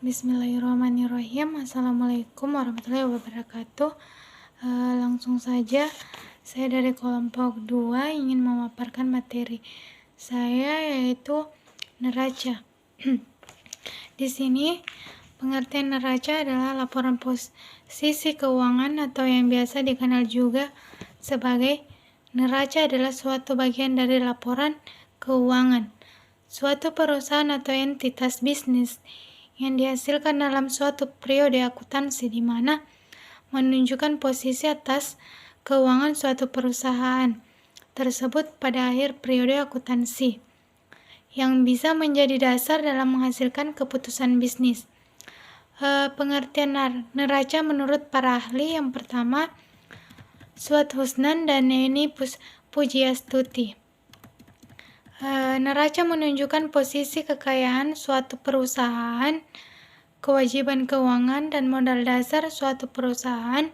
Bismillahirrahmanirrahim. Assalamualaikum warahmatullahi wabarakatuh. Langsung saja, saya dari kelompok 2 ingin memaparkan materi saya, yaitu neraca. Di sini pengertian neraca adalah laporan posisi keuangan atau yang biasa dikenal juga sebagai neraca adalah suatu bagian dari laporan keuangan suatu perusahaan atau entitas bisnis yang dihasilkan dalam suatu periode akuntansi di mana menunjukkan posisi atas keuangan suatu perusahaan tersebut pada akhir periode akuntansi yang bisa menjadi dasar dalam menghasilkan keputusan bisnis. Pengertian neraca menurut para ahli yang pertama, Suat Husnan dan Neni Pujiastuti. Neraca menunjukkan posisi kekayaan suatu perusahaan, kewajiban keuangan, dan modal dasar suatu perusahaan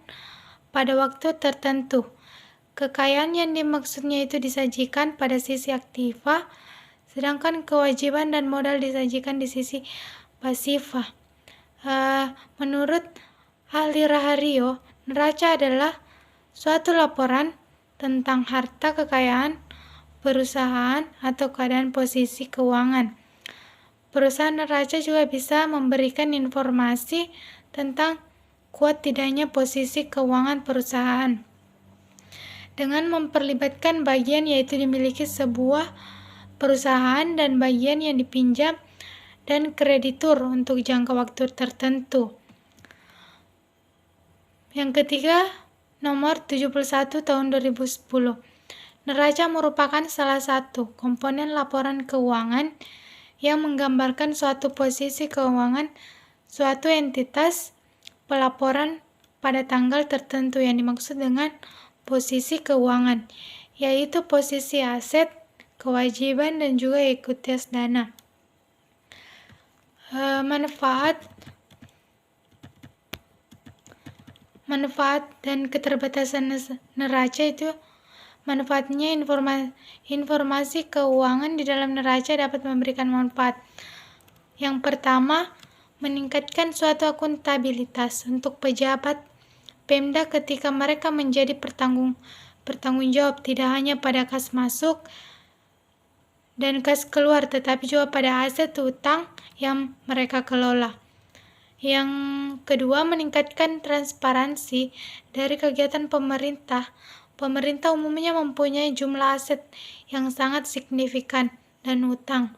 pada waktu tertentu. Kekayaan yang dimaksudnya itu disajikan pada sisi aktiva, sedangkan kewajiban dan modal disajikan di sisi pasifa. Menurut ahli Rahario, neraca adalah suatu laporan tentang harta kekayaan perusahaan atau keadaan posisi keuangan. Perusahaan neraca juga bisa memberikan informasi tentang kuat tidaknya posisi keuangan perusahaan dengan memperlibatkan bagian yaitu dimiliki sebuah perusahaan dan bagian yang dipinjam dan kreditur untuk jangka waktu tertentu. Yang ketiga, nomor 71 tahun 2010. Neraca merupakan salah satu komponen laporan keuangan yang menggambarkan suatu posisi keuangan suatu entitas pelaporan pada tanggal tertentu yang dimaksud dengan posisi keuangan, yaitu posisi aset, kewajiban, dan juga ekuitas dana. Manfaat dan keterbatasan neraca itu manfaatnya informasi keuangan di dalam neraca dapat memberikan manfaat. Yang pertama, meningkatkan suatu akuntabilitas untuk pejabat Pemda ketika mereka menjadi bertanggung jawab tidak hanya pada kas masuk dan kas keluar, tetapi juga pada aset utang yang mereka kelola. Yang kedua, meningkatkan transparansi dari kegiatan pemerintah. Pemerintah umumnya mempunyai jumlah aset yang sangat signifikan dan utang.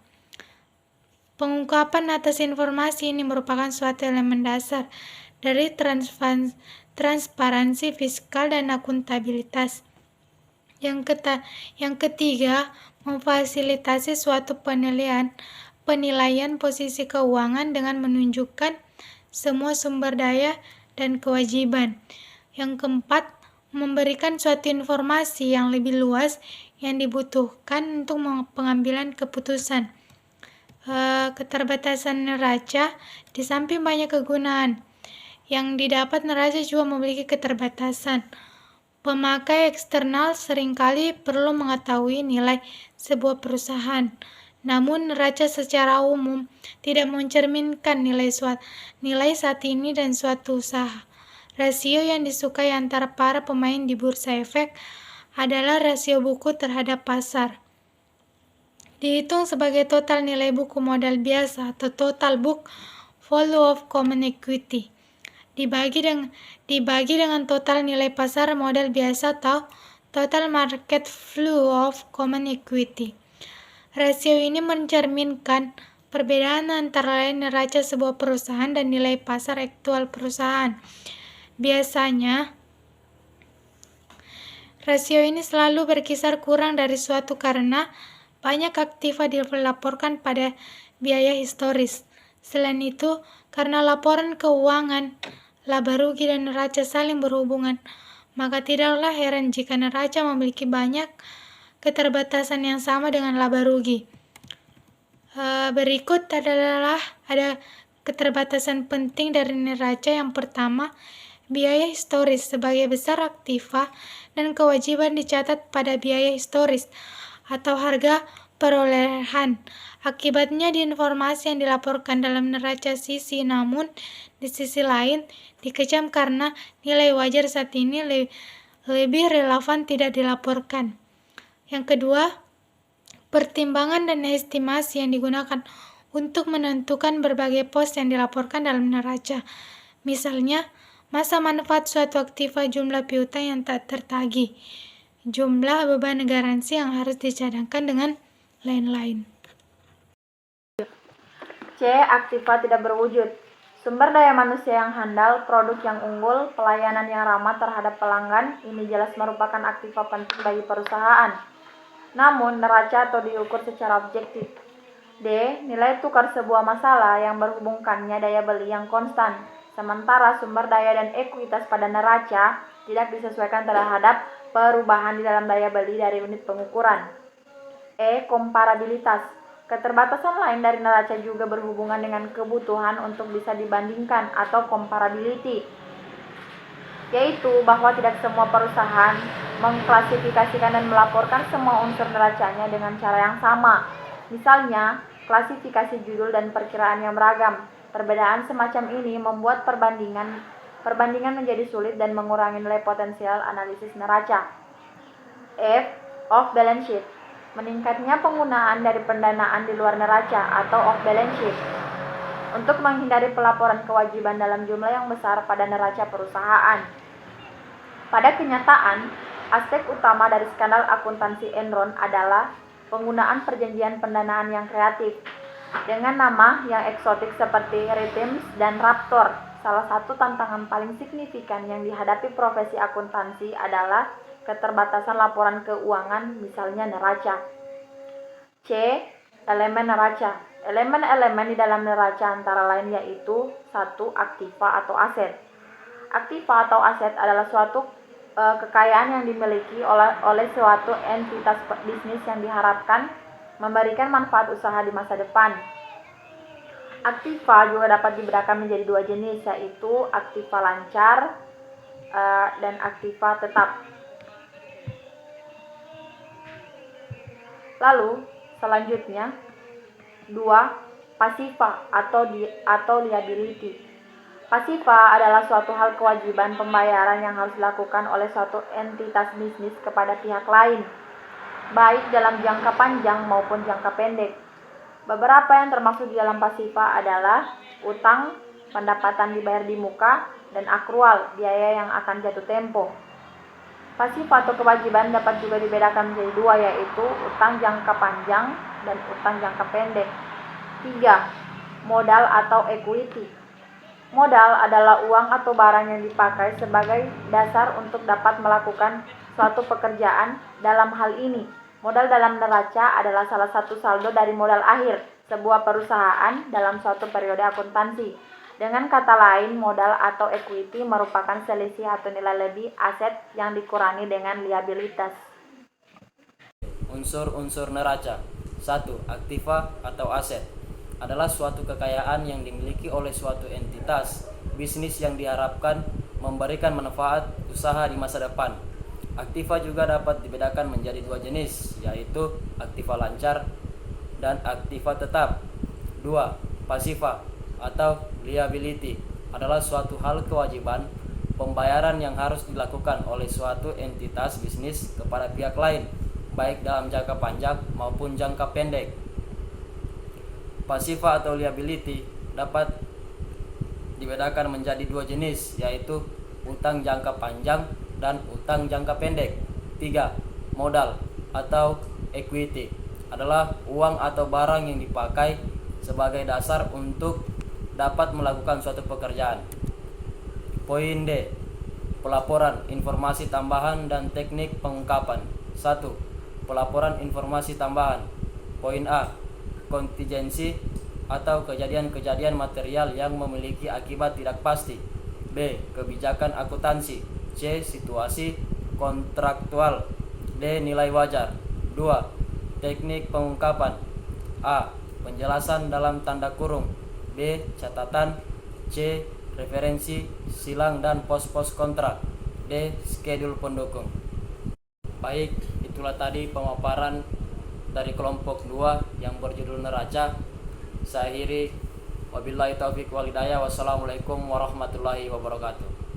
Pengungkapan atas informasi ini merupakan suatu elemen dasar dari transparansi fiskal dan akuntabilitas. Yang ketiga, memfasilitasi suatu penilaian posisi keuangan dengan menunjukkan semua sumber daya dan kewajiban. Yang keempat, memberikan suatu informasi yang lebih luas yang dibutuhkan untuk pengambilan keputusan. Keterbatasan neraca, di samping banyak kegunaan yang didapat, neraca juga memiliki keterbatasan. Pemakai eksternal seringkali perlu mengetahui nilai sebuah perusahaan, namun neraca secara umum tidak mencerminkan nilai saat ini dan suatu usaha. Rasio yang disukai antara para pemain di bursa efek adalah rasio buku terhadap pasar. Dihitung sebagai total nilai buku modal biasa atau total book value of common equity. Dibagi dengan total nilai pasar modal biasa atau total market value of common equity. Rasio ini mencerminkan perbedaan antara neraca sebuah perusahaan dan nilai pasar aktual perusahaan. Biasanya, rasio ini selalu berkisar kurang dari suatu karena banyak aktiva dilaporkan pada biaya historis. Selain itu, karena laporan keuangan, laba rugi dan neraca saling berhubungan, maka tidaklah heran jika neraca memiliki banyak keterbatasan yang sama dengan laba rugi. Berikut adalah ada keterbatasan penting dari neraca. Yang pertama, biaya historis. Sebagai besar aktiva dan kewajiban dicatat pada biaya historis atau harga perolehan. Akibatnya di informasi yang dilaporkan dalam neraca sisi, namun di sisi lain dikecam karena nilai wajar saat ini lebih relevan tidak dilaporkan. Yang kedua, pertimbangan dan estimasi yang digunakan untuk menentukan berbagai pos yang dilaporkan dalam neraca. Misalnya, masa manfaat suatu aktiva, jumlah piutang yang tak tertagih, jumlah beban garansi yang harus dicadangkan, dengan lain-lain. C. Aktiva tidak berwujud. Sumber daya manusia yang handal, produk yang unggul, pelayanan yang ramah terhadap pelanggan, ini jelas merupakan aktiva penting bagi perusahaan. Namun, neraca atau diukur secara objektif. D. Nilai tukar sebuah masalah yang berhubungkannya daya beli yang konstan, sementara sumber daya dan ekuitas pada neraca tidak disesuaikan terhadap perubahan di dalam daya beli dari unit pengukuran. E. Komparabilitas. Keterbatasan lain dari neraca juga berhubungan dengan kebutuhan untuk bisa dibandingkan atau comparability, yaitu bahwa tidak semua perusahaan mengklasifikasikan dan melaporkan semua unsur neracanya dengan cara yang sama. Misalnya, klasifikasi judul dan perkiraan yang beragam. Perbedaan semacam ini membuat perbandingan menjadi sulit dan mengurangi nilai potensial analisis neraca. F. Off balance sheet. Meningkatnya penggunaan dari pendanaan di luar neraca atau off balance sheet untuk menghindari pelaporan kewajiban dalam jumlah yang besar pada neraca perusahaan. Pada kenyataan, aspek utama dari skandal akuntansi Enron adalah penggunaan perjanjian pendanaan yang kreatif dengan nama yang eksotik seperti Rhythms dan Raptor. Salah satu tantangan paling signifikan yang dihadapi profesi akuntansi adalah keterbatasan laporan keuangan, misalnya neraca. C. Elemen neraca. Elemen-elemen di dalam neraca antara lain yaitu 1. Aktiva atau aset. Aktiva atau aset adalah suatu kekayaan yang dimiliki oleh suatu entitas bisnis yang diharapkan memberikan manfaat usaha di masa depan. Aktiva juga dapat dibedakan menjadi dua jenis, yaitu aktiva lancar dan aktiva tetap. Lalu, selanjutnya, 2. Pasiva atau liability. Pasiva adalah suatu hal kewajiban pembayaran yang harus dilakukan oleh suatu entitas bisnis kepada pihak lain, baik dalam jangka panjang maupun jangka pendek. Beberapa yang termasuk di dalam pasiva adalah utang, pendapatan dibayar di muka, dan akrual, biaya yang akan jatuh tempo. Pasiva atau kewajiban dapat juga dibedakan menjadi dua, yaitu utang jangka panjang dan utang jangka pendek. 3. Modal atau equity. Modal adalah uang atau barang yang dipakai sebagai dasar untuk dapat melakukan suatu pekerjaan. Dalam hal ini, modal dalam neraca adalah salah satu saldo dari modal akhir sebuah perusahaan dalam suatu periode akuntansi. Dengan kata lain, modal atau equity merupakan selisih atau nilai lebih aset yang dikurangi dengan liabilitas. Unsur-unsur neraca. 1. Aktiva atau aset adalah suatu kekayaan yang dimiliki oleh suatu entitas bisnis yang diharapkan memberikan manfaat usaha di masa depan. Aktiva juga dapat dibedakan menjadi dua jenis, yaitu aktiva lancar dan aktiva tetap. 2. Pasiva atau liability adalah suatu hal kewajiban pembayaran yang harus dilakukan oleh suatu entitas bisnis kepada pihak lain, baik dalam jangka panjang maupun jangka pendek. Pasiva atau liability dapat dibedakan menjadi dua jenis, yaitu utang jangka panjang dan utang jangka pendek. 3. Modal atau equity adalah uang atau barang yang dipakai sebagai dasar untuk dapat melakukan suatu pekerjaan. Poin D. Pelaporan informasi tambahan dan teknik pengungkapan. 1. Pelaporan informasi tambahan. Poin A. Kontingensi atau kejadian-kejadian material yang memiliki akibat tidak pasti. B. Kebijakan akuntansi. C. Situasi kontraktual. D. Nilai wajar. 2. Teknik pengungkapan. A. Penjelasan dalam tanda kurung. B. Catatan. C. Referensi, silang dan pos-pos kontrak. D. Skedul pendukung. Baik, itulah tadi pemaparan dari kelompok 2 yang berjudul neraca. Saya akhiri, wabillahi taufiq wal hidayah. Wassalamualaikum warahmatullahi wabarakatuh.